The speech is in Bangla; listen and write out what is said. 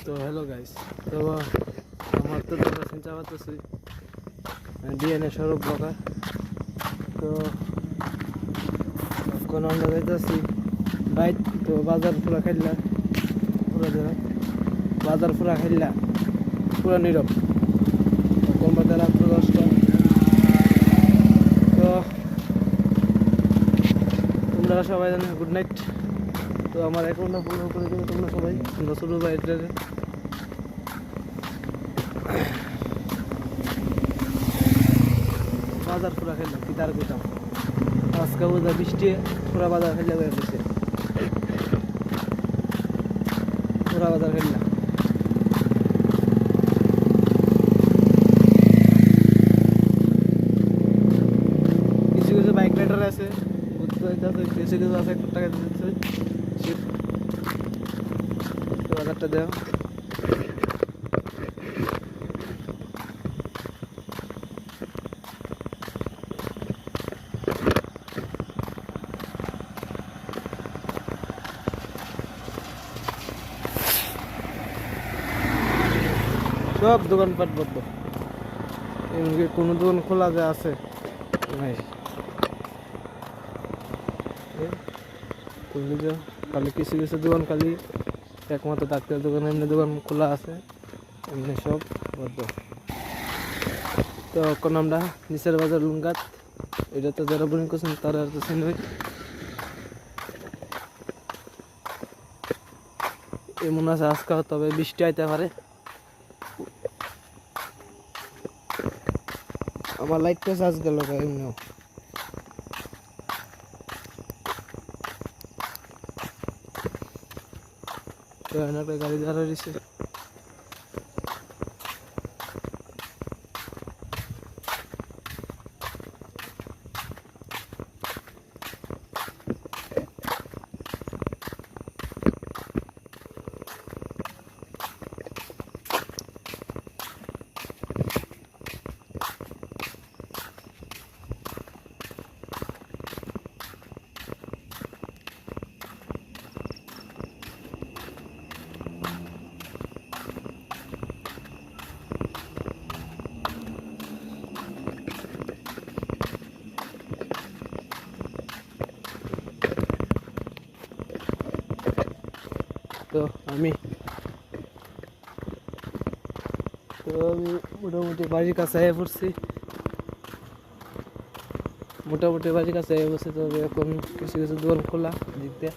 তো হ্যালো গাইস, তো আমার তো চিন্তা করতেছি ডিএনএ সৌরভ ব্লগার। তো এখন আমরা যাইতেছি বাইক। তো বাজার পুরা খেললা, পুরা ধরো বাজার পুরা খেললা, পুরা নীরব। এখন বাজে রাত্র 10টা। তো তোমরা সবাই জানো গুড নাইট। তো আমার অ্যাকাউন্টটা ফলো করে দেবে তোমরা সবাই, তোমরা শুরু বাইরে বাজার পুরা খেললাম কি তার কোথাও আজকে বোধহয় বৃষ্টি পুরা বাজার খেলে হয়ে গেছে, পুরা বাজার খেললাম। কিছু কিছু বাইক রাইডার আছে, কিছু কিছু আছে 1 টাকা দিচ্ছে বাজারটা দেওয়া। সব দোকানপাট বন্ধ, এমনকি কোনো দোকান খোলা যে আছে নাই। খালি কিছু কিছু দোকান খালি একমাত্র ডাক্তার দোকান, এমনি দোকান খোলা আছে, এমনি সব বন্ধ। তো এখন আমরা নিচের বাজার লুঙ্গাত, এটা তো যারা বোরিং করছেন তারা তো চিনবে। এমন আছে আজকে তবে বৃষ্টি আইতে পারে। আমার লাইটটা চার্জ গেল এমনিও। তো একটা গাড়ি দাঁড়া রয়েছে। তো আমি মোটামুটি বাড়ির কাছে আয়া পড়ছি, তবে এখন কিছু কিছু দোকান খোলা দিক দিয়ে।